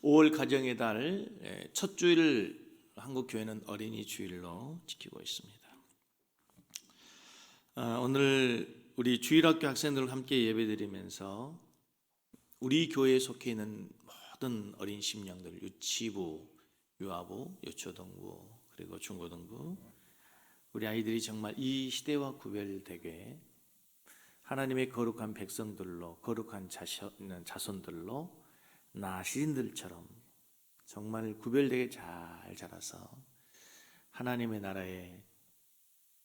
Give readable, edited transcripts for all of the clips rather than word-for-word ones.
5월 가정의 달 첫 주일을 한국 교회는 어린이 주일로 지키고 있습니다. 오늘 우리 주일학교 학생들과 함께 예배드리면서 우리 교회에 속해 있는 모든 어린 심령들, 유치부, 유아부, 유초등부, 그리고 중고등부, 우리 아이들이 정말 이 시대와 구별되게 하나님의 거룩한 백성들로, 거룩한 자손들로 나시린들처럼 정말 구별되게 잘 자라서 하나님의 나라의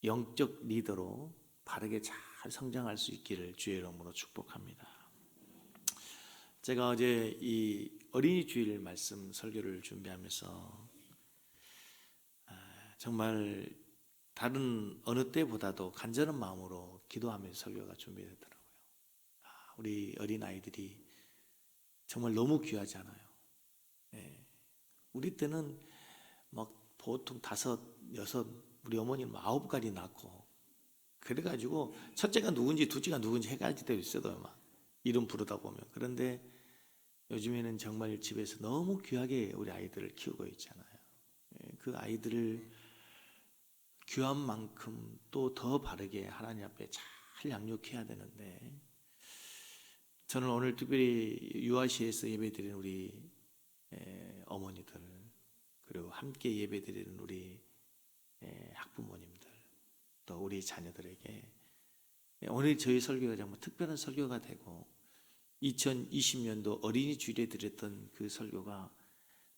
영적 리더로 바르게 잘 성장할 수 있기를 주의 이름으로 축복합니다. 제가 어제 이 어린이 주일 말씀 설교를 준비하면서 정말 다른 어느 때보다도 간절한 마음으로 기도하면서 설교가 준비되더라고요. 우리 어린아이들이 정말 너무 귀하지 않아요? 우리 때는 막 보통 5, 6, 우리 어머니는 9까지 낳고 그래가지고 첫째가 누군지 둘째가 누군지 헷갈릴 때도 있어요. 막 이름 부르다 보면. 그런데 요즘에는 정말 집에서 너무 귀하게 우리 아이들을 키우고 있잖아요. 그 아이들을 귀한 만큼 또 더 바르게 하나님 앞에 잘 양육해야 되는데, 저는 오늘 특별히 유아시에서 예배드리는 우리 어머니들, 그리고 함께 예배드리는 우리 학부모님들, 또 우리 자녀들에게 오늘 저희 설교가 정말 특별한 설교가 되고 2020년도 어린이 주일에 드렸던 그 설교가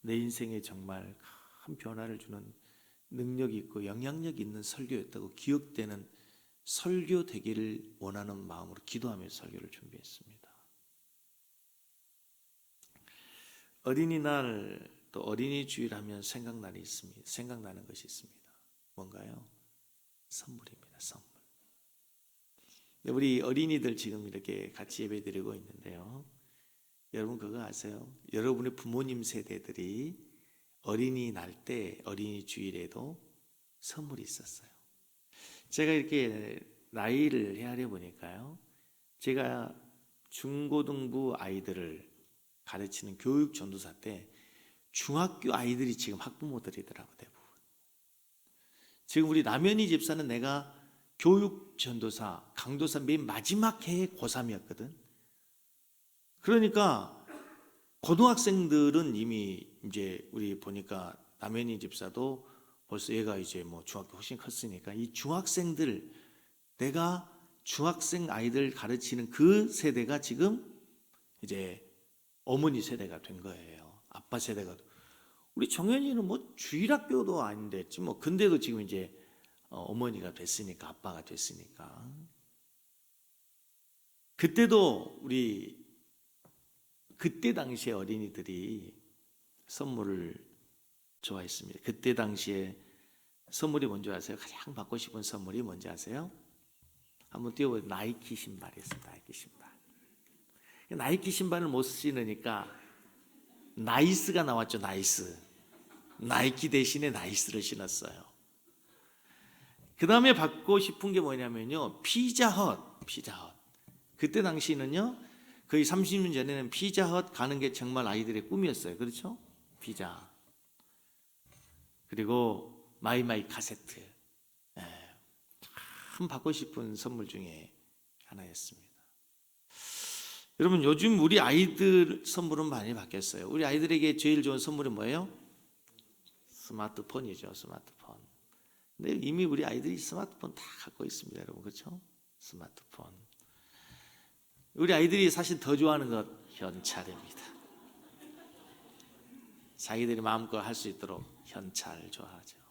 내 인생에 정말 큰 변화를 주는 능력 있고 영향력 있는 설교였다고 기억되는 설교 되기를 원하는 마음으로 기도하면서 설교를 준비했습니다. 어린이날 또 어린이 주일 하면 생각나는 것이 있습니다. 뭔가요? 선물입니다. 선물. 우리 어린이들 지금 이렇게 같이 예배드리고 있는데요. 여러분 그거 아세요? 여러분의 부모님 세대들이 어린이날 때 어린이 주일에도 선물이 있었어요. 제가 이렇게 나이를 헤아려 보니까요, 제가 중고등부 아이들을 가르치는 교육 전도사 때 중학교 아이들이 지금 학부모들이더라고요, 대부분. 지금 우리 남현희 집사는 내가 교육 전도사, 강도사 맨 마지막 해에 고3이었거든. 그러니까 고등학생들은 이미 이제 우리 보니까 남현희 집사도 벌써 얘가 이제 뭐 중학교 훨씬 컸으니까 이 중학생들, 내가 중학생 아이들 가르치는 그 세대가 지금 이제 어머니 세대가 된 거예요. 아빠 세대가. 우리 정현이는 뭐 주일학교도 안 됐지 뭐. 근데도 지금 이제 어머니가 됐으니까, 아빠가 됐으니까. 그때도 그때 당시에 어린이들이 선물을 좋아했습니다. 그때 당시에 선물이 뭔지 아세요? 가장 받고 싶은 선물이 뭔지 아세요? 한번 띄워보세요. 나이키 신발이었습니다. 나이키 신발. 나이키 신발을 못 신으니까 나이스가 나왔죠. 나이스. 나이키 대신에 나이스를 신었어요. 그 다음에 받고 싶은 게 뭐냐면요, 피자헛. 그때 당시는요, 거의 30년 전에는 피자헛 가는 게 정말 아이들의 꿈이었어요. 그렇죠? 피자. 그리고 마이마이 카세트. 참 받고 싶은 선물 중에 하나였습니다. 여러분 요즘 우리 아이들 선물은 많이 바뀌었어요. 우리 아이들에게 제일 좋은 선물이 뭐예요? 스마트폰이죠. 스마트폰. 근데 이미 우리 아이들이 스마트폰 다 갖고 있습니다. 여러분 그렇죠? 스마트폰. 우리 아이들이 사실 더 좋아하는 것 현찰입니다. 자기들이 마음껏 할 수 있도록 현찰 좋아하죠.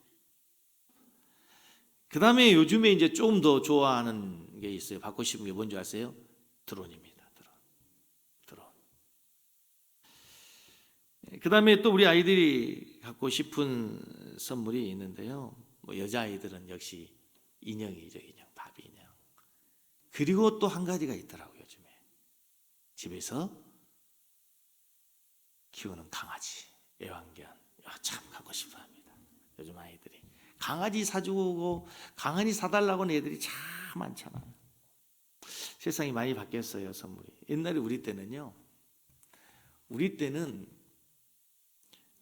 그 다음에 요즘에 이제 조금 더 좋아하는 게 있어요. 받고 싶은 게 뭔지 아세요? 드론입니다. 드론. 그 다음에 또 우리 아이들이 갖고 싶은 선물이 있는데요. 뭐 여자아이들은 역시 인형이죠. 인형, 바비 인형. 그리고 또 한 가지가 있더라고요. 요즘에 집에서 키우는 강아지, 애완견. 참 갖고 싶어 합니다. 요즘 아이들이. 강아지 사주고 강아지 사달라고 하는 애들이 참 많잖아요. 세상이 많이 바뀌었어요. 선물이. 옛날에 우리 때는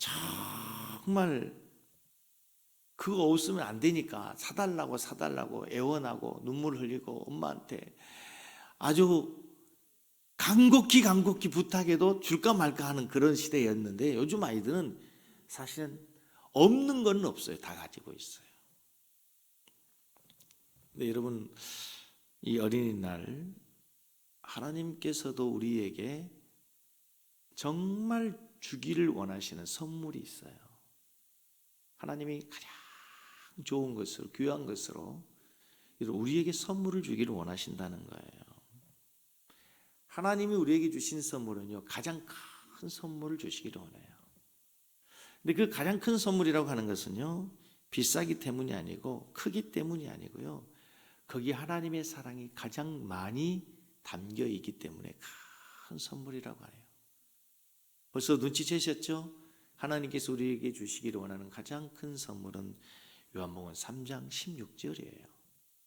정말 그거 없으면 안 되니까 사달라고 애원하고 눈물 흘리고 엄마한테 아주 간곡히 부탁해도 줄까 말까 하는 그런 시대였는데, 요즘 아이들은 사실은 없는 건 없어요. 다 가지고 있어요. 근데 여러분, 이 어린이날 하나님께서도 우리에게 정말 주기를 원하시는 선물이 있어요. 하나님이 가장 좋은 것으로, 귀한 것으로 우리에게 선물을 주기를 원하신다는 거예요. 하나님이 우리에게 주신 선물은요, 가장 큰 선물을 주시기를 원해요. 근데 그 가장 큰 선물이라고 하는 것은요, 비싸기 때문이 아니고 크기 때문이 아니고요, 거기 하나님의 사랑이 가장 많이 담겨 있기 때문에 큰 선물이라고 해요. 벌써 눈치채셨죠? 하나님께서 우리에게 주시기를 원하는 가장 큰 선물은 요한복음 3장 16절이에요.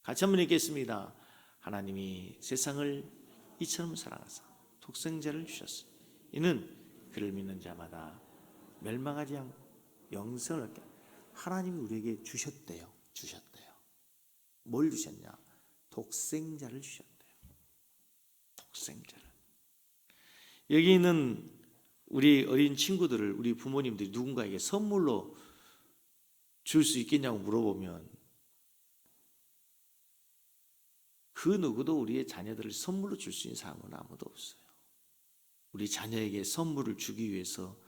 같이 한번 읽겠습니다. 하나님이 세상을 이처럼 사랑하사 독생자를 주셨으니 이는 그를 믿는 자마다 멸망하지 않고 영생을 얻게. 하나님이 우리에게 주셨대요. 뭘 주셨냐? 독생자를 주셨대요. 독생자를. 여기 있는 우리 어린 친구들을 우리 부모님들이 누군가에게 선물로 줄 수 있겠냐고 물어보면 그 누구도 우리의 자녀들을 선물로 줄 수 있는 사람은 아무도 없어요. 우리 자녀에게 선물을 주기 위해서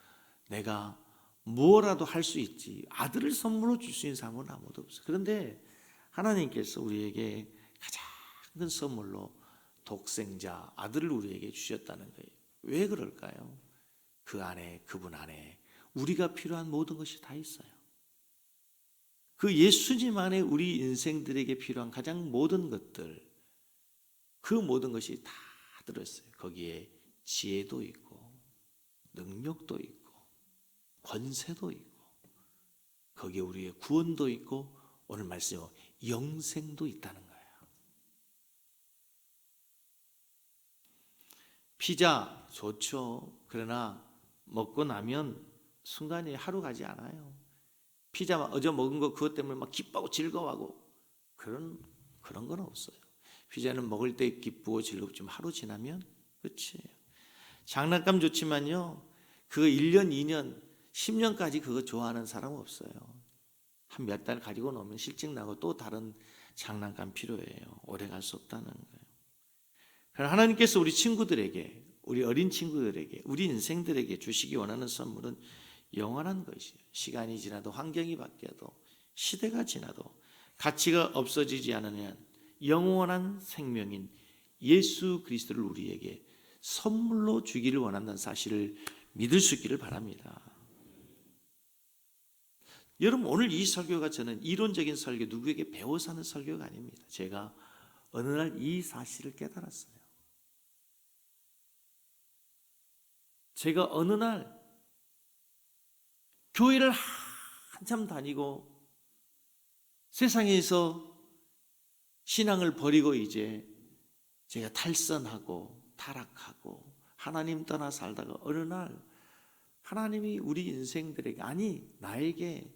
내가 뭐라도 할 수 있지, 아들을 선물로 줄 수 있는 사람은 아무도 없어요. 그런데 하나님께서 우리에게 가장 큰 선물로 독생자 아들을 우리에게 주셨다는 거예요. 왜 그럴까요? 그 안에, 그분 안에 우리가 필요한 모든 것이 다 있어요. 그 예수님 안에 우리 인생들에게 필요한 가장 모든 것들, 그 모든 것이 다 들어있어요. 거기에 지혜도 있고 능력도 있고 권세도 있고 거기에 우리의 구원도 있고 오늘 말씀에 영생도 있다는 거예요. 피자 좋죠. 그러나 먹고 나면 순간에 하루 가지 않아요. 피자 어제 먹은 거 그것 때문에 막 기뻐하고 즐거워하고 그런 건 없어요. 피자는 먹을 때 기쁘고 즐겁지만 하루 지나면 끝이에요. 장난감 좋지만요, 그거 1년, 2년, 10년까지 그거 좋아하는 사람은 없어요. 한 몇 달 가지고 놓으면 실증 나고 또 다른 장난감 필요해요. 오래 갈 수 없다는 거예요. 그러나 하나님께서 우리 친구들에게, 우리 어린 친구들에게, 우리 인생들에게 주시기 원하는 선물은 영원한 것이에요. 시간이 지나도 환경이 바뀌어도 시대가 지나도 가치가 없어지지 않으면 영원한 생명인 예수 그리스도를 우리에게 선물로 주기를 원한다는 사실을 믿을 수 있기를 바랍니다. 여러분, 오늘 이 설교가 저는 이론적인 설교, 누구에게 배워서 하는 설교가 아닙니다. 제가 어느 날 이 사실을 깨달았어요. 제가 어느 날 교회를 한참 다니고 세상에서 신앙을 버리고 이제 제가 탈선하고 타락하고 하나님 떠나 살다가 어느 날 하나님이 우리 인생들에게, 아니 나에게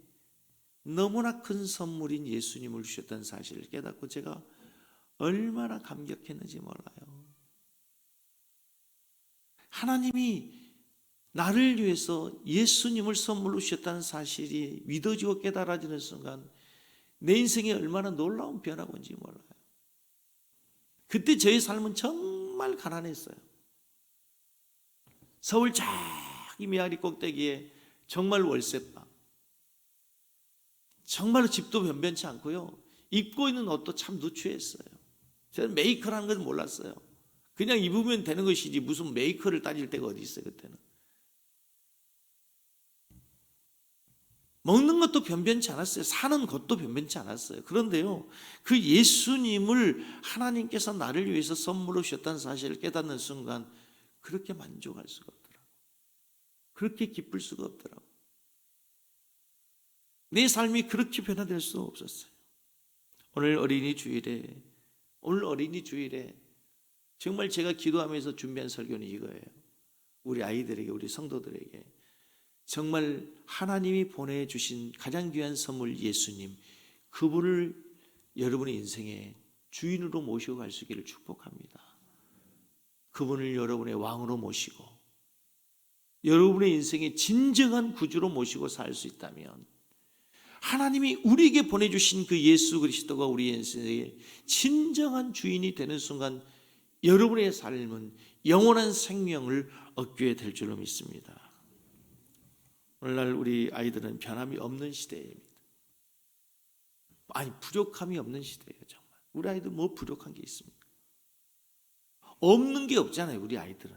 너무나 큰 선물인 예수님을 주셨다는 사실을 깨닫고 제가 얼마나 감격했는지 몰라요. 하나님이 나를 위해서 예수님을 선물로 주셨다는 사실이 믿어지고 깨달아지는 순간 내 인생에 얼마나 놀라운 변화가 온지 몰라요. 그때 저의 삶은 정말 가난했어요. 서울 저기 미아리 꼭대기에 정말 월세방, 정말로 집도 변변치 않고요, 입고 있는 옷도 참 누추했어요. 저는 메이커라는 걸 몰랐어요. 그냥 입으면 되는 것이지 무슨 메이커를 따질 때가 어디 있어요. 그때는 먹는 것도 변변치 않았어요. 사는 것도 변변치 않았어요. 그런데요, 그 예수님을 하나님께서 나를 위해서 선물로 주셨다는 사실을 깨닫는 순간 그렇게 만족할 수가 없더라고요. 그렇게 기쁠 수가 없더라고요. 내 삶이 그렇게 변화될 수 없었어요. 오늘 어린이 주일에 정말 제가 기도하면서 준비한 설교는 이거예요. 우리 아이들에게, 우리 성도들에게 정말 하나님이 보내주신 가장 귀한 선물 예수님, 그분을 여러분의 인생의 주인으로 모시고 갈 수 있기를 축복합니다. 그분을 여러분의 왕으로 모시고 여러분의 인생의 진정한 구주로 모시고 살 수 있다면, 하나님이 우리에게 보내주신 그 예수 그리스도가 우리 인생의 진정한 주인이 되는 순간 여러분의 삶은 영원한 생명을 얻게 될 줄로 믿습니다. 오늘날 우리 아이들은 변함이 없는 시대입니다. 아니, 부족함이 없는 시대예요. 정말 우리 아이들 뭐 부족한 게 있습니까? 없는 게 없잖아요. 우리 아이들은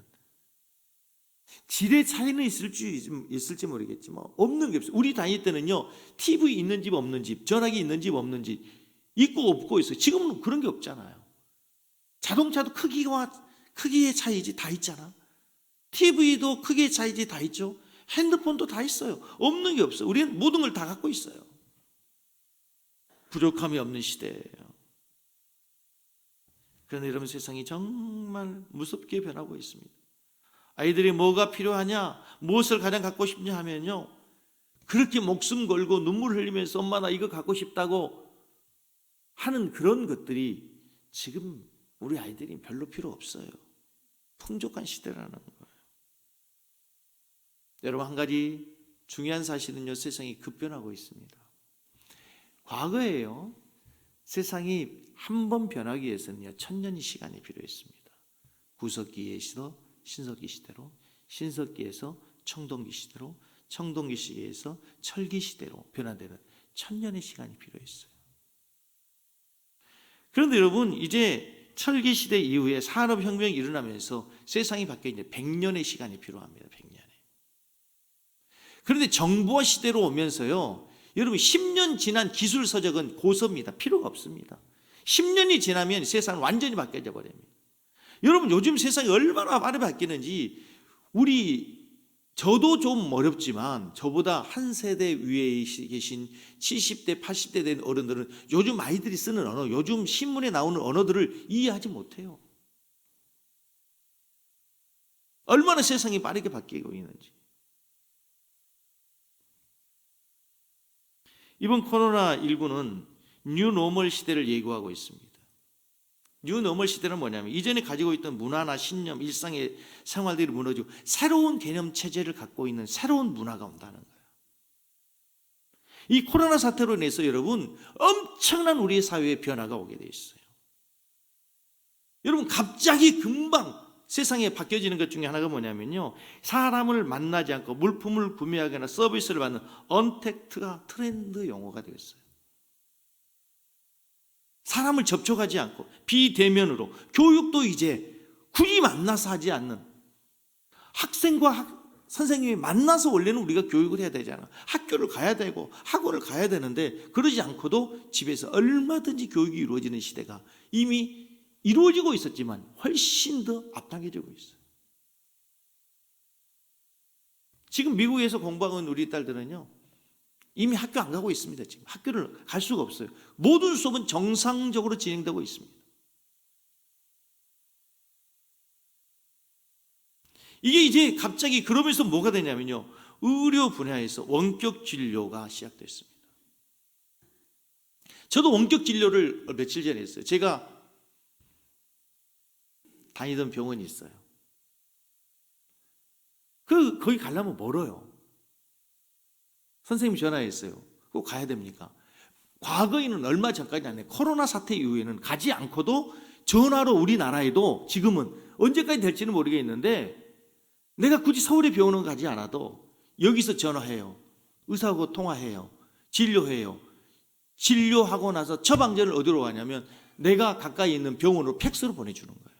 질의 차이는 있을지 모르겠지만 없는 게 없어요. 우리 다닐 때는요, TV 있는 집 없는 집, 전화기 있는 집 없는 집, 있고 없고 있어요. 지금은 그런 게 없잖아요. 자동차도 크기의 차이지 다 있잖아. TV도 크기의 차이지 다 있죠. 핸드폰도 다 있어요. 없는 게 없어요. 우리는 모든 걸 다 갖고 있어요. 부족함이 없는 시대예요. 그런데 여러분, 세상이 정말 무섭게 변하고 있습니다. 아이들이 뭐가 필요하냐, 무엇을 가장 갖고 싶냐 하면요, 그렇게 목숨 걸고 눈물 흘리면서 엄마 나 이거 갖고 싶다고 하는 그런 것들이 지금 우리 아이들이 별로 필요 없어요. 풍족한 시대라는 거예요. 여러분, 한 가지 중요한 사실은요, 세상이 급변하고 있습니다. 과거에요, 세상이 한 번 변하기 위해서는요 1000년의 시간이 필요했습니다. 구석기에서 신석기 시대로, 신석기에서 청동기 시대로, 청동기 시대에서 철기 시대로 변화되는 1000년의 시간이 필요했어요. 그런데 여러분, 이제 철기 시대 이후에 산업혁명이 일어나면서 세상이 바뀌어 이제 100년의 시간이 필요합니다. 100년에. 그런데 정보화 시대로 오면서요, 여러분 10년 지난 기술 서적은 고서입니다. 필요가 없습니다. 10년이 지나면 세상은 완전히 바뀌어져 버립니다. 여러분, 요즘 세상이 얼마나 많이 바뀌는지, 저도 좀 어렵지만 저보다 한 세대 위에 계신 70대, 80대 된 어른들은 요즘 아이들이 쓰는 언어, 요즘 신문에 나오는 언어들을 이해하지 못해요. 얼마나 세상이 빠르게 바뀌고 있는지. 이번 코로나19는 뉴노멀 시대를 예고하고 있습니다. 뉴노멀 시대는 뭐냐면, 이전에 가지고 있던 문화나 신념, 일상의 생활들이 무너지고 새로운 개념 체제를 갖고 있는 새로운 문화가 온다는 거예요. 이 코로나 사태로 인해서 여러분, 엄청난 우리의 사회의 변화가 오게 돼 있어요. 여러분, 갑자기 금방 세상에 바뀌어지는 것 중에 하나가 뭐냐면요, 사람을 만나지 않고 물품을 구매하거나 서비스를 받는 언택트가 트렌드 용어가 되었어요. 사람을 접촉하지 않고 비대면으로, 교육도 이제 굳이 만나서 하지 않는, 학생과 선생님이 만나서 원래는 우리가 교육을 해야 되잖아. 학교를 가야 되고 학원을 가야 되는데 그러지 않고도 집에서 얼마든지 교육이 이루어지는 시대가 이미 이루어지고 있었지만 훨씬 더 앞당겨지고 있어요. 지금 미국에서 공부하고 있는 우리 딸들은요, 이미 학교 안 가고 있습니다. 지금 학교를 갈 수가 없어요. 모든 수업은 정상적으로 진행되고 있습니다. 이게 이제 갑자기 그러면서 뭐가 되냐면요, 의료 분야에서 원격 진료가 시작됐습니다. 저도 원격 진료를 며칠 전에 했어요. 제가 다니던 병원이 있어요. 거기 가려면 멀어요. 선생님이 전화했어요. 꼭 가야 됩니까? 과거에는 얼마 전까지 아니에요. 코로나 사태 이후에는 가지 않고도 전화로, 우리나라에도 지금은 언제까지 될지는 모르겠는데, 내가 굳이 서울의 병원을 가지 않아도 여기서 전화해요. 의사하고 통화해요. 진료해요. 진료하고 나서 처방전을 어디로 가냐면 내가 가까이 있는 병원으로 팩스로 보내주는 거예요.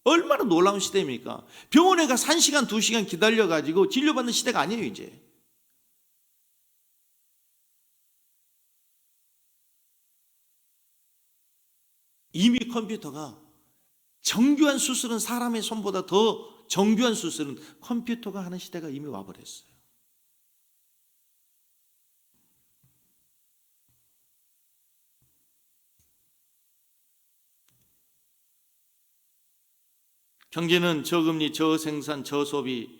얼마나 놀라운 시대입니까? 병원에 가서 1시간, 2시간 기다려가지고 진료받는 시대가 아니에요, 이제. 이미 컴퓨터가, 정교한 수술은 사람의 손보다 더 정교한 수술은 컴퓨터가 하는 시대가 이미 와버렸어요. 경제는 저금리, 저생산, 저소비,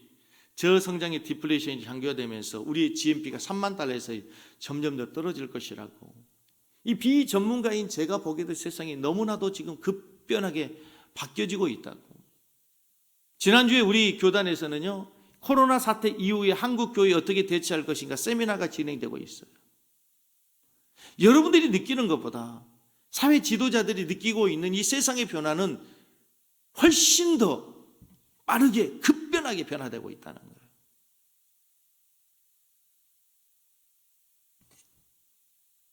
저성장의 디플레이션이 장기화되면서 우리의 GNP가 3만 달러에서 점점 더 떨어질 것이라고. 이 비전문가인 제가 보기에도 세상이 너무나도 지금 급변하게 바뀌어지고 있다고. 지난주에 우리 교단에서는요, 코로나 사태 이후에 한국 교회에 어떻게 대처할 것인가 세미나가 진행되고 있어요. 여러분들이 느끼는 것보다 사회 지도자들이 느끼고 있는 이 세상의 변화는 훨씬 더 빠르게 급변하게 변화되고 있다는 거예요.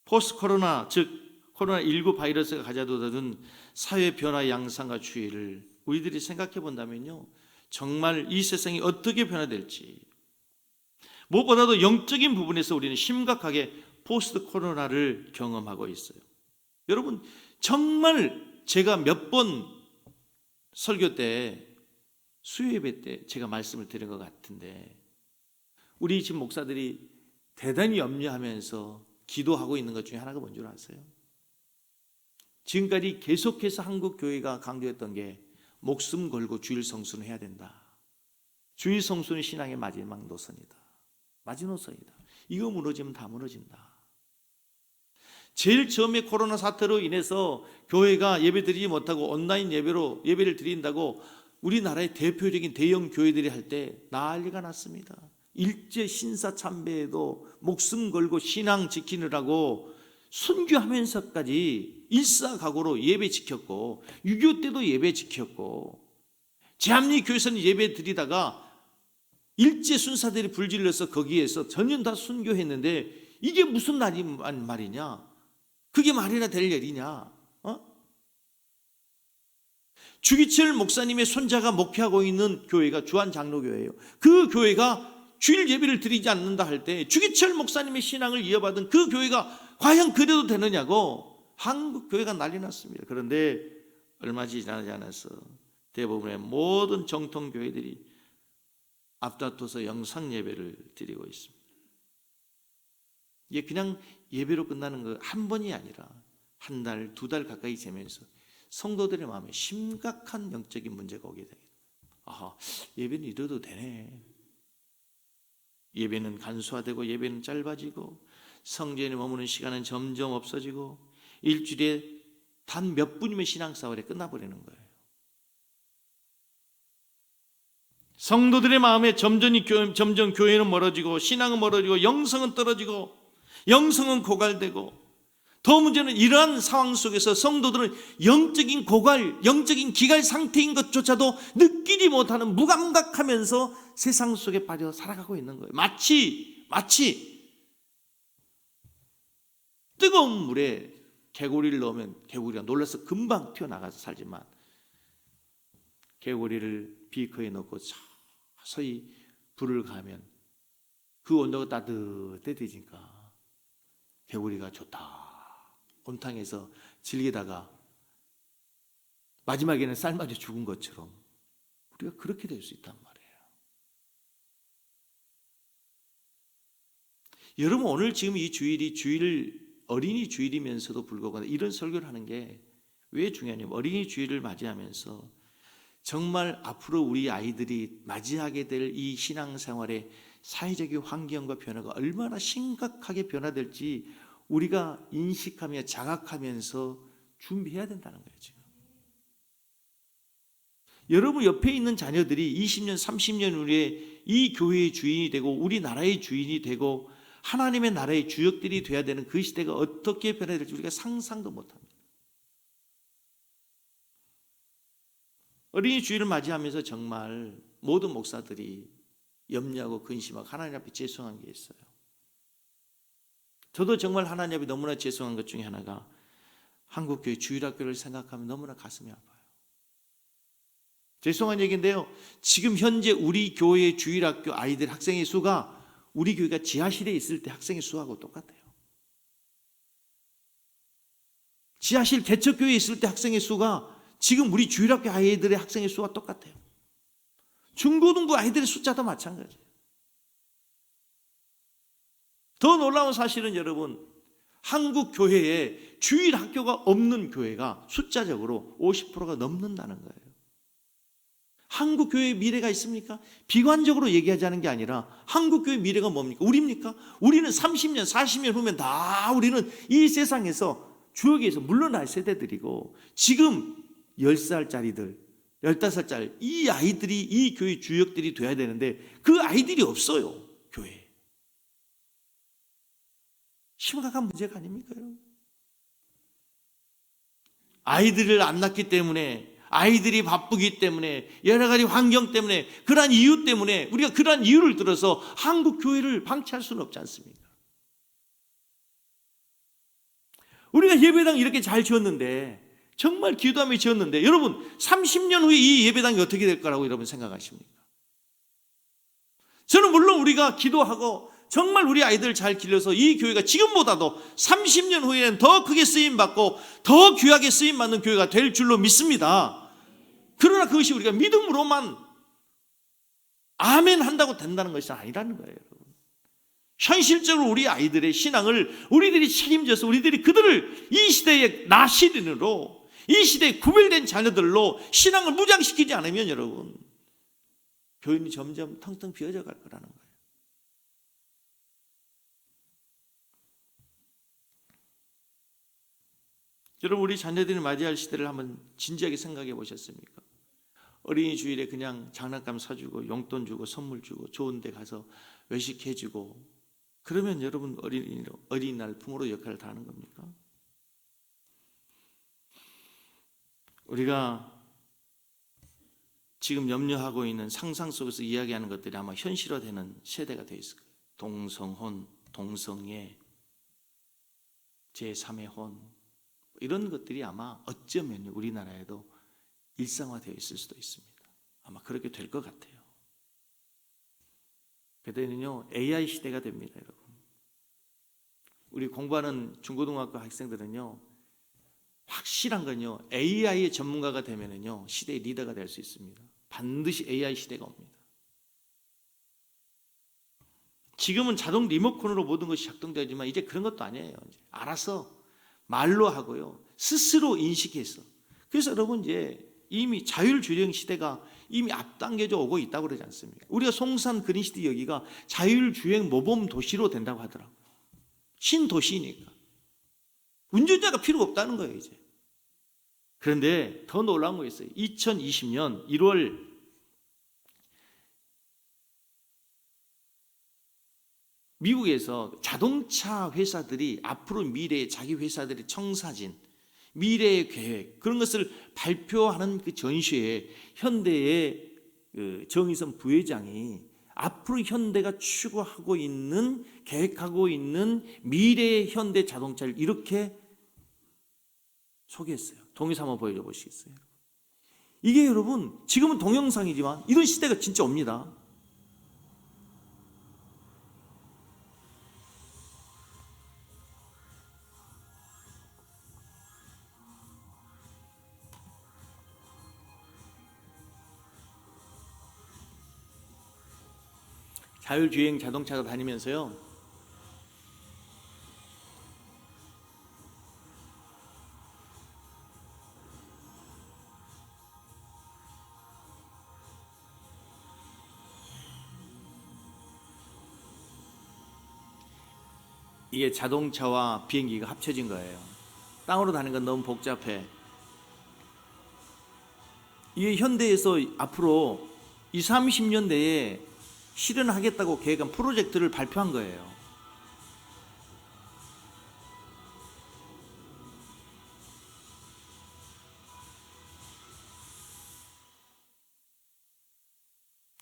포스트 코로나, 즉 코로나19 바이러스가 가져다 준 사회 변화 양상과 추이를 우리들이 생각해 본다면요, 정말 이 세상이 어떻게 변화될지, 무엇보다도 영적인 부분에서 우리는 심각하게 포스트 코로나를 경험하고 있어요. 여러분, 정말 제가 몇 번 설교 때, 수요 예배 때 제가 말씀을 드린 것 같은데, 우리 집 목사들이 대단히 염려하면서 기도하고 있는 것 중에 하나가 뭔지 아세요? 지금까지 계속해서 한국 교회가 강조했던 게 목숨 걸고 주일 성수는 해야 된다. 주일 성수는 신앙의 마지막 노선이다. 마지노선이다. 이거 무너지면 다 무너진다. 제일 처음에 코로나 사태로 인해서 교회가 예배 드리지 못하고 온라인 예배로 예배를 드린다고 우리나라의 대표적인 대형 교회들이 할 때 난리가 났습니다. 일제 신사 참배에도 목숨 걸고 신앙 지키느라고 순교하면서까지 일사각오로 예배 지켰고, 6.25 때도 예배 지켰고, 제합리 교회에서는 예배 드리다가 일제 순사들이 불질러서 거기에서 전년 다 순교했는데 이게 무슨 말이냐? 그게 말이나 될 일이냐? 주기철 목사님의 손자가 목회하고 있는 교회가 주한장로교회예요. 그 교회가 주일 예배를 드리지 않는다 할 때 주기철 목사님의 신앙을 이어받은 그 교회가 과연 그래도 되느냐고 한국 교회가 난리 났습니다. 그런데 얼마 지나지 않아서 대부분의 모든 정통 교회들이 앞다퉈서 영상 예배를 드리고 있습니다. 이게 그냥 예배로 끝나는 거 한 번이 아니라 한 달, 두 달 가까이 되면서 성도들의 마음에 심각한 영적인 문제가 오게 되겠다. 아하, 예배는 이래도 되네. 예배는 간소화되고 예배는 짧아지고 성전에 머무는 시간은 점점 없어지고 일주일에 단 몇 분이면 신앙생활이 끝나버리는 거예요. 성도들의 마음에 점점 교회는 멀어지고 신앙은 멀어지고 영성은 떨어지고 영성은 고갈되고, 더 문제는 이러한 상황 속에서 성도들은 영적인 고갈, 영적인 기갈 상태인 것조차도 느끼지 못하는 무감각하면서 세상 속에 빠져 살아가고 있는 거예요. 마치 뜨거운 물에 개구리를 넣으면 개구리가 놀라서 금방 튀어나가서 살지만, 개구리를 비커에 넣고 서서히 불을 가면 그 온도가 따뜻해지니까 개구리가 좋다, 온탕에서 즐기다가 마지막에는 삶아져 죽은 것처럼 우리가 그렇게 될 수 있단 말이에요. 여러분, 오늘 지금 이 주일이 어린이 주일이면서도 불구하고 이런 설교를 하는 게 왜 중요하냐면, 어린이 주일을 맞이하면서 정말 앞으로 우리 아이들이 맞이하게 될 이 신앙생활의 사회적인 환경과 변화가 얼마나 심각하게 변화될지 우리가 인식하며 자각하면서 준비해야 된다는 거예요. 지금 여러분 옆에 있는 자녀들이 20년, 30년 후에 이 교회의 주인이 되고 우리나라의 주인이 되고 하나님의 나라의 주역들이 되어야 되는 그 시대가 어떻게 변화될지 우리가 상상도 못합니다. 어린이 주일을 맞이하면서 정말 모든 목사들이 염려하고 근심하고 하나님 앞에 죄송한 게 있어요. 저도 정말 하나님 앞에 너무나 죄송한 것 중에 하나가 한국교회 주일학교를 생각하면 너무나 가슴이 아파요. 죄송한 얘기인데요, 지금 현재 우리 교회의 주일학교 아이들 학생의 수가 우리 교회가 지하실에 있을 때 학생의 수하고 똑같아요. 지하실 개척교회에 있을 때 학생의 수가 지금 우리 주일학교 아이들의 학생의 수와 똑같아요. 중고등부 아이들의 숫자도 마찬가지예요. 더 놀라운 사실은 여러분, 한국 교회에 주일 학교가 없는 교회가 숫자적으로 50%가 넘는다는 거예요. 한국 교회의 미래가 있습니까? 비관적으로 얘기하자는 게 아니라 한국 교회의 미래가 뭡니까? 우리입니까? 우리는 30년, 40년 후면 다 우리는 이 세상에서 주역에서 물러날 세대들이고, 지금 10살짜리들, 15살짜리 이 아이들이 이 교회 주역들이 돼야 되는데 그 아이들이 없어요, 교회에. 심각한 문제가 아닙니까, 여러분? 아이들을 안 낳기 때문에, 아이들이 바쁘기 때문에, 여러 가지 환경 때문에, 그러한 이유 때문에 우리가 그러한 이유를 들어서 한국 교회를 방치할 수는 없지 않습니까? 우리가 예배당 이렇게 잘 지었는데, 정말 기도하며 지었는데, 여러분 30년 후에 이 예배당이 어떻게 될 거라고 여러분 생각하십니까? 저는 물론 우리가 기도하고 정말 우리 아이들을 잘 길러서 이 교회가 지금보다도 30년 후에는 더 크게 쓰임받고 더 귀하게 쓰임받는 교회가 될 줄로 믿습니다. 그러나 그것이 우리가 믿음으로만 아멘 한다고 된다는 것이 아니라는 거예요, 여러분. 현실적으로 우리 아이들의 신앙을 우리들이 책임져서 우리들이 그들을 이 시대의 나시린으로, 이 시대에 구별된 자녀들로 신앙을 무장시키지 않으면 여러분, 교인이 점점 텅텅 비어져 갈 거라는 거예요. 여러분, 우리 자녀들이 맞이할 시대를 한번 진지하게 생각해 보셨습니까? 어린이 주일에 그냥 장난감 사주고 용돈 주고 선물 주고 좋은 데 가서 외식해 주고, 그러면 여러분 어린이날 부모로 역할을 다 하는 겁니까? 우리가 지금 염려하고 있는 상상 속에서 이야기하는 것들이 아마 현실화되는 세대가 되어 있을 거예요. 동성혼, 동성애, 제3의 혼, 이런 것들이 아마 어쩌면 우리나라에도 일상화되어 있을 수도 있습니다. 아마 그렇게 될 것 같아요. 그때는요 AI 시대가 됩니다, 여러분. 우리 공부하는 중고등학교 학생들은요, 확실한 건요, AI의 전문가가 되면은요 시대의 리더가 될 수 있습니다. 반드시 AI 시대가 옵니다. 지금은 자동 리모컨으로 모든 것이 작동되지만 이제 그런 것도 아니에요. 이제 알아서 말로 하고요, 스스로 인식해서. 그래서 여러분 이제 이미 자율주행 시대가 이미 앞당겨져 오고 있다고 그러지 않습니까? 우리가 송산 그린시티 여기가 자율주행 모범 도시로 된다고 하더라고요. 신도시니까 운전자가 필요가 없다는 거예요, 이제. 그런데 더 놀라운 거 있어요. 2020년 1월 미국에서 자동차 회사들이 앞으로 미래의 자기 회사들의 청사진, 미래의 계획, 그런 것을 발표하는 그 전시회에 현대의 그 정의선 부회장이 앞으로 현대가 추구하고 있는, 계획하고 있는 미래의 현대 자동차를 이렇게 소개했어요. 동영상 한번 보여줘 보시겠어요? 이게 여러분 지금은 동영상이지만 이런 시대가 진짜 옵니다. 자율주행 자동차가 다니면서요, 이게 자동차와 비행기가 합쳐진 거예요. 땅으로 다니는 건 너무 복잡해. 이게 현대에서 앞으로 20, 30년 내에 실현하겠다고 계획한 프로젝트를 발표한 거예요.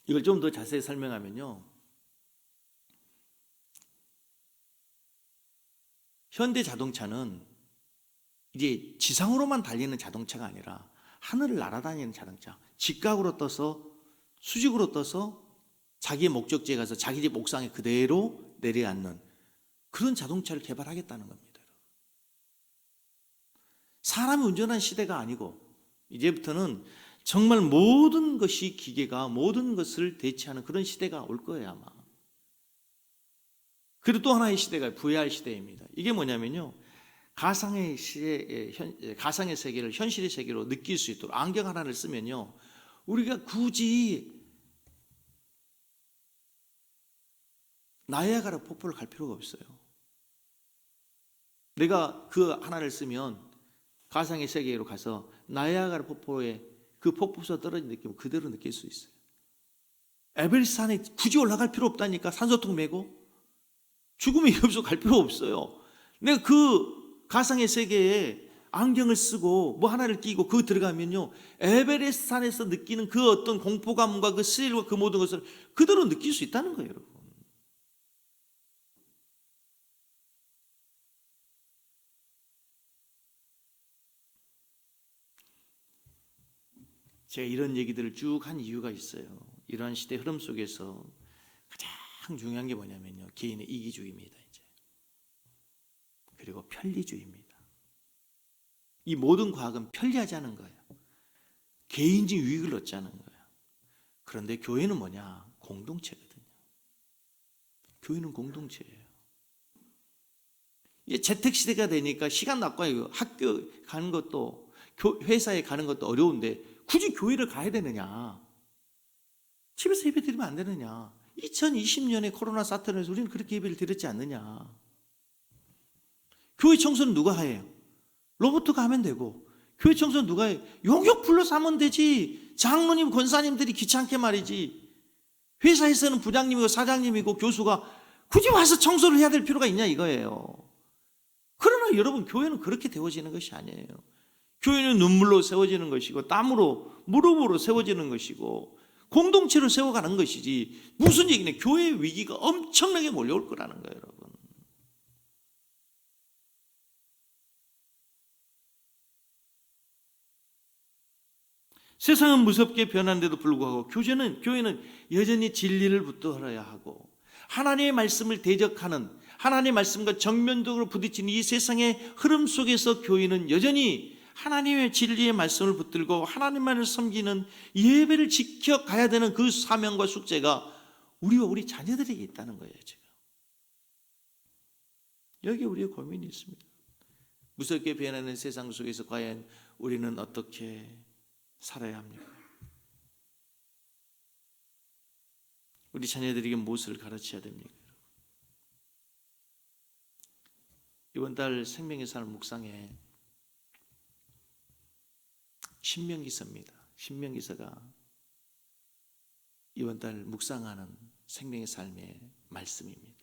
이걸 좀 더 자세히 설명하면요, 현대 자동차는 이제 지상으로만 달리는 자동차가 아니라 하늘을 날아다니는 자동차, 직각으로 떠서 수직으로 떠서 자기의 목적지에 가서 자기 집 옥상에 그대로 내려앉는 그런 자동차를 개발하겠다는 겁니다. 사람이 운전하는 시대가 아니고 이제부터는 정말 모든 것이 기계가 모든 것을 대체하는 그런 시대가 올 거예요, 아마. 그리고 또 하나의 시대가 VR 시대입니다. 이게 뭐냐면요, 가상의 세계를 현실의 세계로 느낄 수 있도록 안경 하나를 쓰면요, 우리가 굳이 나야가라 폭포를 갈 필요가 없어요. 내가 그 하나를 쓰면 가상의 세계로 가서 나야가라 폭포에 그 폭포에서 떨어진 느낌을 그대로 느낄 수 있어요. 에베레스트 산에 굳이 올라갈 필요 없다니까. 산소통 메고 죽음의 위협소 갈 필요 없어요. 내가 그 가상의 세계에 안경을 쓰고 뭐 하나를 끼고 그 들어가면요, 에베레스트 산에서 느끼는 그 어떤 공포감과 그 스릴과 그 모든 것을 그대로 느낄 수 있다는 거예요, 여러분. 제가 이런 얘기들을 쭉 한 이유가 있어요. 이러한 시대 흐름 속에서 가장 중요한 게 뭐냐면요, 개인의 이기주의입니다. 이제 그리고 편리주의입니다. 이 모든 과학은 편리하자는 거예요. 개인적 유익을 얻자는 거예요. 그런데 교회는 뭐냐? 공동체거든요. 교회는 공동체예요. 이제 재택시대가 되니까 시간 바꿔요. 학교 가는 것도 회사에 가는 것도 어려운데 굳이 교회를 가야 되느냐? 집에서 예배 드리면 안 되느냐? 2020년에 코로나 사태로 해서 우리는 그렇게 예배를 드렸지 않느냐? 교회 청소는 누가 해요? 로봇가 하면 되고. 교회 청소는 누가 해요? 용역 불러서 하면 되지. 장로님, 권사님들이 귀찮게 말이지. 회사에서는 부장님이고 사장님이고 교수가 굳이 와서 청소를 해야 될 필요가 있냐 이거예요. 그러나 여러분, 교회는 그렇게 되어지는 것이 아니에요. 교회는 눈물로 세워지는 것이고 땀으로 무릎으로 세워지는 것이고 공동체로 세워가는 것이지. 무슨 얘기냐? 교회의 위기가 엄청나게 몰려올 거라는 거예요, 여러분. 세상은 무섭게 변한데도 불구하고 교회는 여전히 진리를 붙들어야 하고 하나님의 말씀을 대적하는, 하나님의 말씀과 정면적으로 부딪히는 이 세상의 흐름 속에서 교회는 여전히 하나님의 진리의 말씀을 붙들고 하나님만을 섬기는 예배를 지켜가야 되는 그 사명과 숙제가 우리와 우리 자녀들에게 있다는 거예요. 지금 여기 우리의 고민이 있습니다. 무섭게 변하는 세상 속에서 과연 우리는 어떻게 살아야 합니까? 우리 자녀들에게 무엇을 가르쳐야 됩니까? 이번 달 생명의 삶 묵상에 신명기서입니다. 신명기서가 이번 달 묵상하는 생명의 삶의 말씀입니다.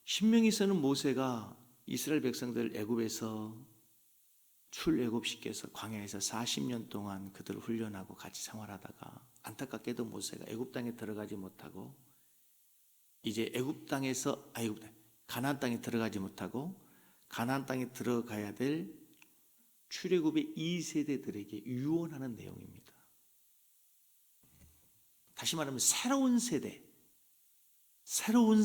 신명기서는 모세가 이스라엘 백성들 애굽에서 출애굽시켜서 광야에서 40년 동안 그들을 훈련하고 같이 생활하다가 안타깝게도 모세가 애굽 땅에 들어가지 못하고 이제 가나안 땅에 들어가지 못하고 가나안 땅에 들어가야 될 출애굽의 2세대들에게 유언하는 내용입니다. 다시 말하면 새로운 세대, 새로운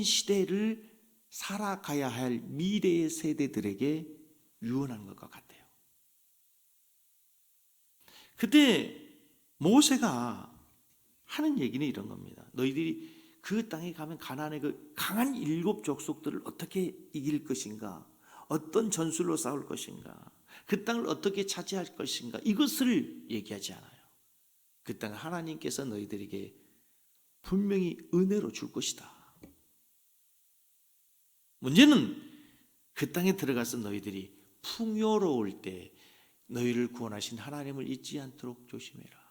시대를 살아가야 할 미래의 세대들에게 유언하는 것과 같아요. 그때 모세가 하는 얘기는 이런 겁니다. 너희들이 그 땅에 가면 가나안의 그 강한 7 족속들을 어떻게 이길 것인가, 어떤 전술로 싸울 것인가, 그 땅을 어떻게 차지할 것인가, 이것을 얘기하지 않아요. 그 땅을 하나님께서 너희들에게 분명히 은혜로 줄 것이다. 문제는 그 땅에 들어가서 너희들이 풍요로울 때 너희를 구원하신 하나님을 잊지 않도록 조심해라.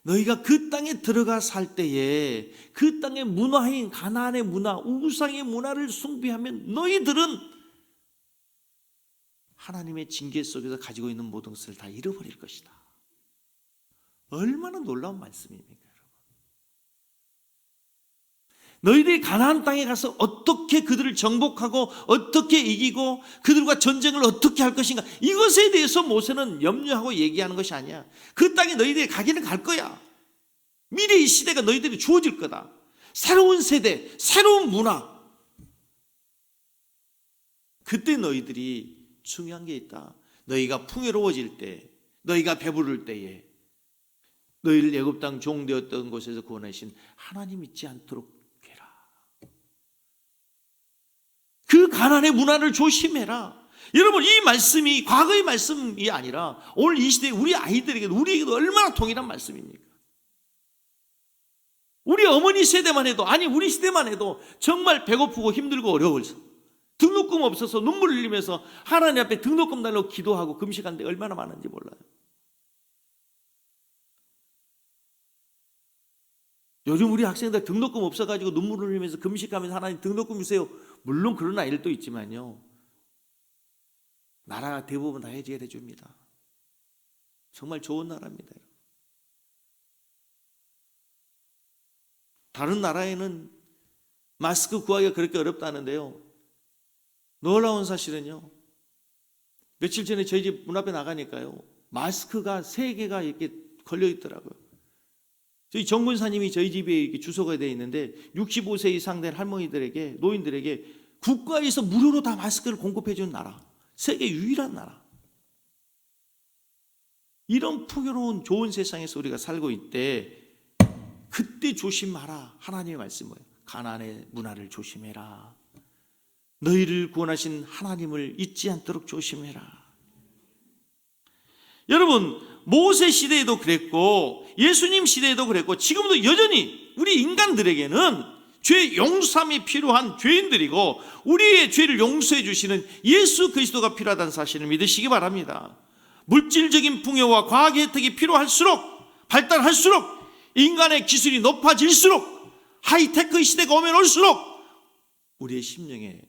너희가 그 땅에 들어가 살 때에 그 땅의 문화인 가나안의 문화, 우상의 문화를 숭배하면 너희들은 하나님의 징계 속에서 가지고 있는 모든 것을 다 잃어버릴 것이다. 얼마나 놀라운 말씀입니까, 여러분? 너희들이 가나안 땅에 가서 어떻게 그들을 정복하고 어떻게 이기고 그들과 전쟁을 어떻게 할 것인가, 이것에 대해서 모세는 염려하고 얘기하는 것이 아니야. 그 땅에 너희들이 가기는 갈 거야. 미래의 시대가 너희들이 주어질 거다. 새로운 세대, 새로운 문화. 그때 너희들이 중요한 게 있다. 너희가 풍요로워질 때, 너희가 배부를 때에 너희를 애굽 땅 종되었던 곳에서 구원하신 하나님 잊지 않도록 해라. 그 가나안의 문화를 조심해라. 여러분, 이 말씀이 과거의 말씀이 아니라 오늘 이 시대에 우리 아이들에게도 우리에게도 얼마나 동일한 말씀입니까? 우리 어머니 세대만 해도, 아니 우리 시대만 해도 정말 배고프고 힘들고 어려워서 등록금 없어서 눈물 흘리면서 하나님 앞에 등록금 달라고 기도하고 금식한 데 얼마나 많은지 몰라요. 요즘 우리 학생들 등록금 없어가지고 눈물을 흘리면서 금식하면서 하나님 등록금 주세요. 물론 그런 아이들도 있지만요, 나라가 대부분 다 해결해 줍니다. 정말 좋은 나라입니다. 다른 나라에는 마스크 구하기가 그렇게 어렵다는데요, 놀라운 사실은요, 며칠 전에 저희 집 문 앞에 나가니까요, 마스크가 3개가 이렇게 걸려 있더라고요. 저희 정군사님이 저희 집에 이렇게 주소가 되어 있는데 65세 이상 된 할머니들에게, 노인들에게 국가에서 무료로 다 마스크를 공급해 주는 나라, 세계 유일한 나라. 이런 풍요로운 좋은 세상에서 우리가 살고 있대. 그때 조심하라. 하나님의 말씀은 가나안의 문화를 조심해라. 너희를 구원하신 하나님을 잊지 않도록 조심해라. 여러분, 모세 시대에도 그랬고 예수님 시대에도 그랬고 지금도 여전히 우리 인간들에게는 죄 용서함이 필요한 죄인들이고 우리의 죄를 용서해 주시는 예수 그리스도가 필요하다는 사실을 믿으시기 바랍니다. 물질적인 풍요와 과학의 혜택이 필요할수록, 발달할수록, 인간의 기술이 높아질수록, 하이테크 시대가 오면 올수록 우리의 심령에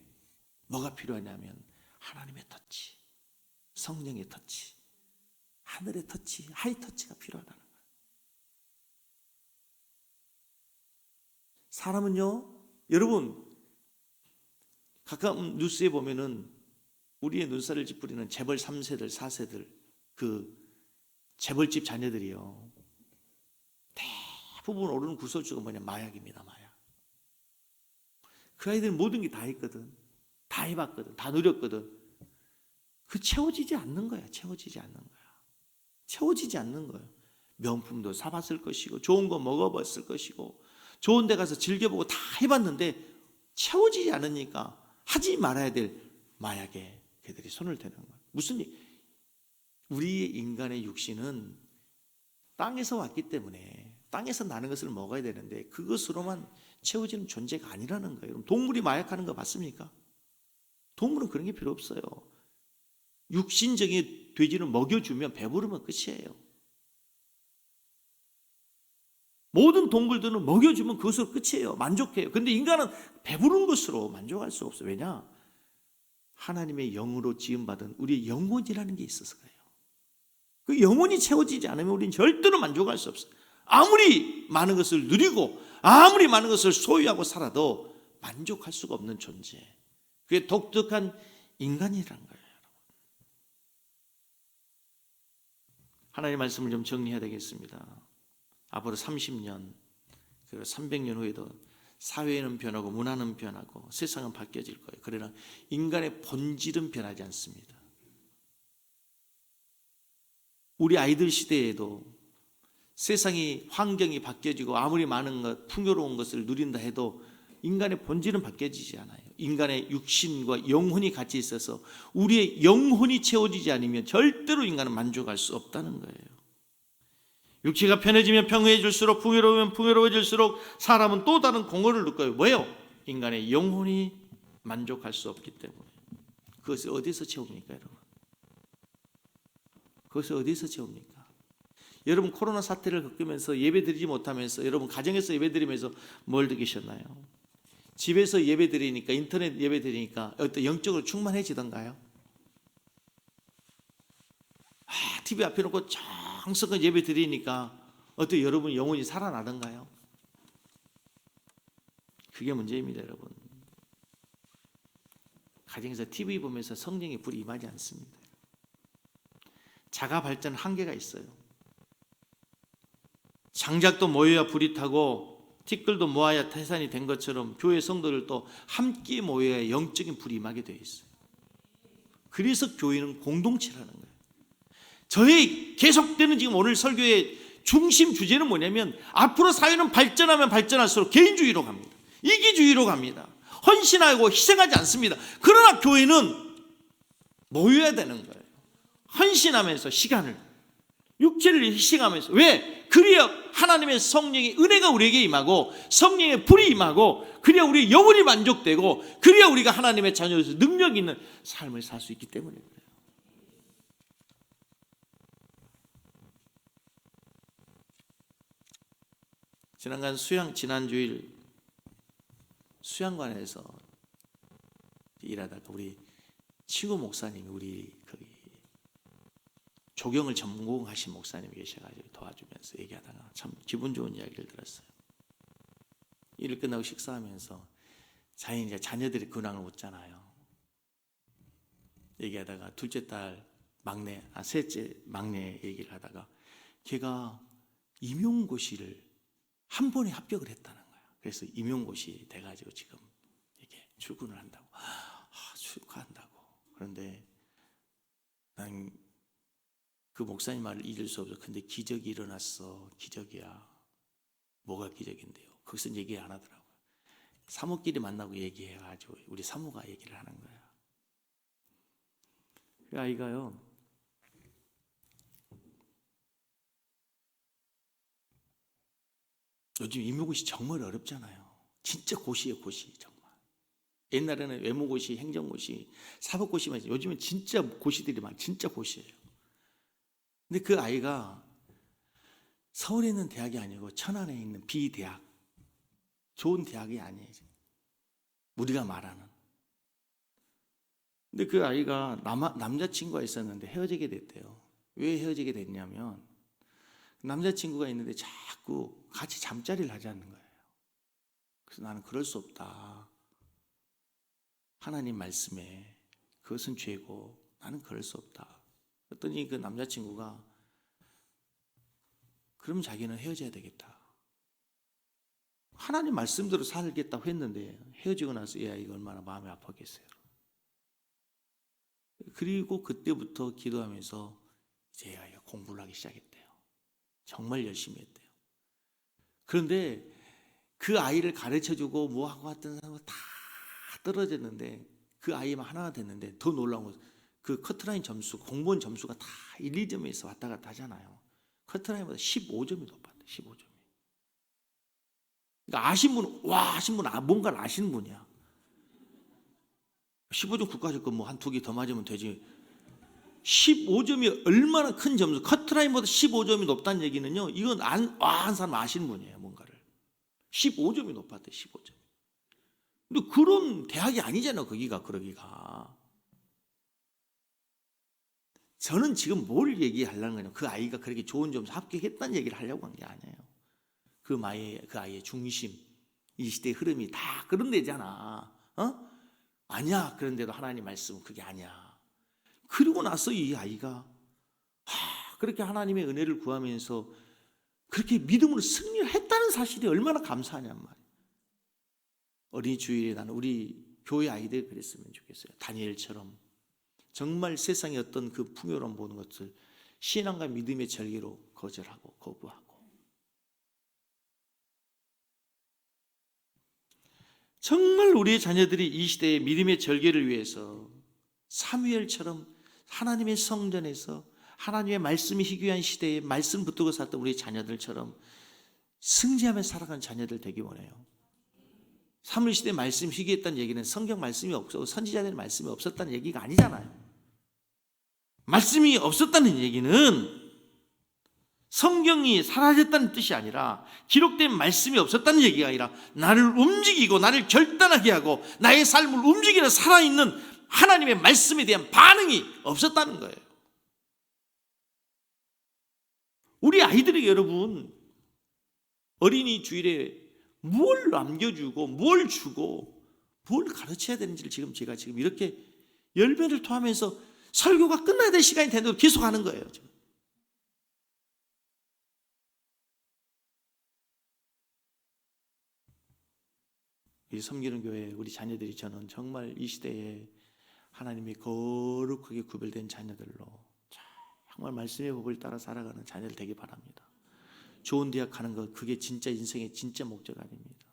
뭐가 필요하냐면 하나님의 터치, 성령의 터치, 하늘의 터치, 하이터치가 필요하다는 거예요. 사람은요, 여러분, 가까운 뉴스에 보면은 우리의 눈살을 찌푸리는 재벌 3세들, 4세들, 그 재벌집 자녀들이요, 대부분 오르는 구설주가 뭐냐, 마약입니다. 마약. 그 아이들은 모든 게 다 했거든, 다 해봤거든, 다 누렸거든. 그 채워지지 않는 거야. 채워지지 않는 거야. 채워지지 않는 거예요. 명품도 사봤을 것이고 좋은 거 먹어봤을 것이고 좋은 데 가서 즐겨보고 다 해봤는데 채워지지 않으니까 하지 말아야 될 마약에 그들이 손을 대는 거예요. 무슨 일? 우리의 인간의 육신은 땅에서 왔기 때문에 땅에서 나는 것을 먹어야 되는데 그것으로만 채워지는 존재가 아니라는 거예요. 동물이 마약하는 거 봤습니까? 동물은 그런 게 필요 없어요. 육신적인 돼지를 먹여주면 배부르면 끝이에요. 모든 동물들은 먹여주면 그것으로 끝이에요. 만족해요. 그런데 인간은 배부른 것으로 만족할 수 없어요. 왜냐? 하나님의 영으로 지음받은 우리의 영혼이라는 게 있어서 그래요. 그 영혼이 채워지지 않으면 우리는 절대로 만족할 수 없어요. 아무리 많은 것을 누리고 아무리 많은 것을 소유하고 살아도 만족할 수가 없는 존재, 그게 독특한 인간이라는 거예요. 하나님의 말씀을 좀 정리해야 되겠습니다. 앞으로 30년, 그리고 300년 후에도 사회는 변하고 문화는 변하고 세상은 바뀌어질 거예요. 그러나 인간의 본질은 변하지 않습니다. 우리 아이들 시대에도 세상이, 환경이 바뀌어지고 아무리 많은 것, 풍요로운 것을 누린다 해도 인간의 본질은 바뀌어지지 않아요. 인간의 육신과 영혼이 같이 있어서 우리의 영혼이 채워지지 않으면 절대로 인간은 만족할 수 없다는 거예요. 육체가 편해지면 평화해질수록, 풍요로우면 풍요로워질수록 사람은 또 다른 공허를 느껴요. 뭐예요? 인간의 영혼이 만족할 수 없기 때문에. 그것을 어디서 채웁니까, 여러분? 그것을 어디서 채웁니까? 여러분, 코로나 사태를 겪으면서 예배드리지 못하면서 여러분 가정에서 예배드리면서 뭘 느끼셨나요? 집에서 예배드리니까, 인터넷 예배드리니까 어떤 영적으로 충만해지던가요? TV 앞에 놓고 정성껏 예배드리니까 어떻게 여러분 영혼이 살아나던가요? 그게 문제입니다, 여러분. 가정에서 TV 보면서 성령의 불이 임하지 않습니다. 자가 발전 한계가 있어요. 장작도 모여야 불이 타고 티끌도 모아야 태산이 된 것처럼 교회 성도들도 함께 모여야 영적인 불이 임하게 되어 있어요. 그래서 교회는 공동체라는 거예요. 저의 계속되는 지금 오늘 설교의 중심 주제는 뭐냐면 앞으로 사회는 발전하면 발전할수록 개인주의로 갑니다. 이기주의로 갑니다. 헌신하고 희생하지 않습니다. 그러나 교회는 모여야 되는 거예요. 헌신하면서 시간을, 육체를 희생하면서. 왜? 그래야 하나님의 성령의 은혜가 우리에게 임하고 성령의 불이 임하고 그래야 우리의 영혼이 만족되고 그래야 우리가 하나님의 자녀로서 능력 있는 삶을 살 수 있기 때문에 그래요. 지난주일 수양관에서 일하다가 우리 친구 목사님이 우리 거기 조경을 전공하신 목사님이 계셔가지고 도와주면서 얘기하다가 참 기분 좋은 이야기를 들었어요. 일 끝나고 식사하면서 이제 자녀들이 근황을 묻잖아요. 얘기하다가 둘째 딸 셋째 막내 얘기를 하다가 걔가 임용고시를 한 번에 합격을 했다는 거예요. 그래서 임용고시 돼가지고 지금 이렇게 출근을 한다고. 축하한다고. 그런데 난 그 목사님 말을 잊을 수 없어. 근데 기적이 일어났어. 기적이야. 뭐가 기적인데요? 거기서 얘기 안 하더라고요. 사모끼리 만나고 얘기해가지고 우리 사모가 얘기를 하는 거야. 그 아이가요, 요즘 임용고시 정말 어렵잖아요. 진짜 고시예요, 고시 정말. 옛날에는 외모고시, 행정고시, 사법고시만 있어요. 요즘은 진짜 고시들이 진짜 고시예요. 근데 그 아이가 서울에 있는 대학이 아니고 천안에 있는 비대학, 좋은 대학이 아니에요. 우리가 말하는. 근데 그 아이가 남자친구가 있었는데 헤어지게 됐대요. 왜 헤어지게 됐냐면 남자친구가 있는데 자꾸 같이 잠자리를 하자는 거예요. 그래서 나는 그럴 수 없다. 하나님 말씀에 그것은 죄고 나는 그럴 수 없다. 그랬더니 그 남자친구가 그럼 자기는 헤어져야 되겠다. 하나님 말씀대로 살겠다고 했는데 헤어지고 나서 이 아이가 얼마나 마음이 아팠겠어요. 그리고 그때부터 기도하면서 이제 아이가 공부를 하기 시작했대요. 정말 열심히 했대요. 그런데 그 아이를 가르쳐주고 뭐하고 했던 사람은 다 떨어졌는데 그 아이만 하나가 됐는데 더 놀라운 것은 그 커트라인 점수, 공무원 점수가 다 1, 2점에서 왔다 갔다 하잖아요. 커트라인보다 15점이 높았대. 15점이. 그러니까 아신 분은 뭔가를 아시는 분이야. 15점 국가직 뭐 한 두 개 더 맞으면 되지. 15점이 얼마나 큰 점수, 커트라인보다 15점이 높다는 얘기는요, 이건 한 사람 아시는 분이에요, 뭔가를. 15점이 높았대, 15점. 근데 그런 대학이 아니잖아요, 그러기가. 저는 지금 뭘 얘기하려는 거냐, 그 아이가 그렇게 좋은 점수 합격했다는 얘기를 하려고 한 게 아니에요. 그 아이의 중심, 이 시대의 흐름이 다 그런 데잖아. 아니야. 그런데도 하나님 말씀은 그게 아니야. 그리고 나서 이 아이가 그렇게 하나님의 은혜를 구하면서 그렇게 믿음으로 승리를 했다는 사실이 얼마나 감사하냔 말이에요. 어린이 주일에 나는 우리 교회 아이들 그랬으면 좋겠어요. 다니엘처럼 정말 세상의 어떤 그 풍요로움 보는 것을 신앙과 믿음의 절개로 거절하고 거부하고, 정말 우리의 자녀들이 이 시대의 믿음의 절개를 위해서 사무엘처럼 하나님의 성전에서 하나님의 말씀이 희귀한 시대에 말씀 붙들고 살던 우리 자녀들처럼 승리하며 살아간 자녀들 되기 원해요. 사무엘 시대에 말씀 희귀했다는 얘기는 성경 말씀이 없고 선지자들의 말씀이 없었다는 얘기가 아니잖아요. 말씀이 없었다는 얘기는 성경이 사라졌다는 뜻이 아니라, 기록된 말씀이 없었다는 얘기가 아니라 나를 움직이고 나를 결단하게 하고 나의 삶을 움직이는 살아있는 하나님의 말씀에 대한 반응이 없었다는 거예요. 우리 아이들에게 여러분, 어린이 주일에 뭘 남겨주고 뭘 주고 뭘 가르쳐야 되는지를 제가 이렇게 열매를 토하면서 설교가 끝나야 될 시간이 되는데도 계속 하는 거예요. 지금. 이 섬기는 교회 우리 자녀들이, 저는 정말 이 시대에 하나님이 거룩하게 구별된 자녀들로 정말 말씀의 법을 따라 살아가는 자녀들 되기 바랍니다. 좋은 대학 가는 것, 그게 진짜 인생의 진짜 목적 아닙니다.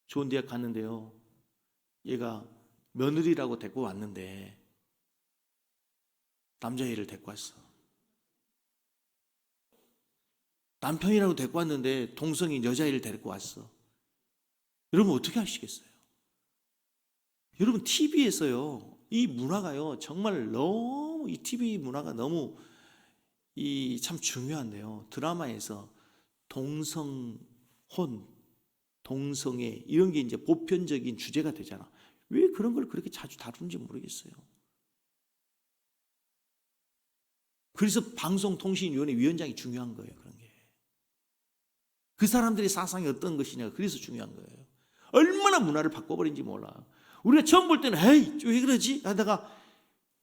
좋은 대학 갔는데요, 얘가 며느리라고 데리고 왔는데 남자애를 데리고 왔어. 남편이라고 데리고 왔는데 동성인 여자애를 데리고 왔어. 여러분 어떻게 하시겠어요? 여러분 TV에서요 이 문화가요 정말 너무 이 TV 문화가 너무 이 참 중요한데요. 드라마에서 동성혼, 동성애 이런 게 이제 보편적인 주제가 되잖아. 왜 그런 걸 그렇게 자주 다루는지 모르겠어요. 그래서 방송통신위원회 위원장이 중요한 거예요. 그런 게. 그 사람들의 사상이 어떤 것이냐 그래서 중요한 거예요. 얼마나 문화를 바꿔버린지 몰라. 우리가 처음 볼 때는 에이 왜 그러지? 하다가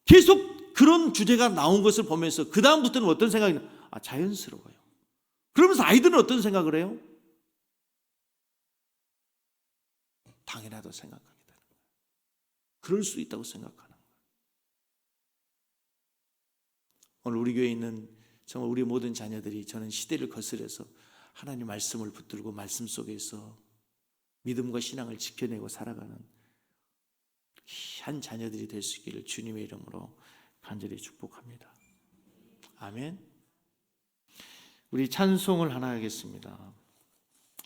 계속 그런 주제가 나온 것을 보면서 그 다음부터는 어떤 생각이 나? 아 자연스러워요. 그러면서 아이들은 어떤 생각을 해요? 당연하다고 생각하게 되는 거예요. 그럴 수 있다고 생각하는 거예요. 오늘 우리 교회에 있는 정말 우리 모든 자녀들이 저는 시대를 거스려서 하나님 말씀을 붙들고 말씀 속에서 믿음과 신앙을 지켜내고 살아가는 귀한 자녀들이 될 수 있기를 주님의 이름으로 간절히 축복합니다. 아멘. 우리 찬송을 하나 하겠습니다.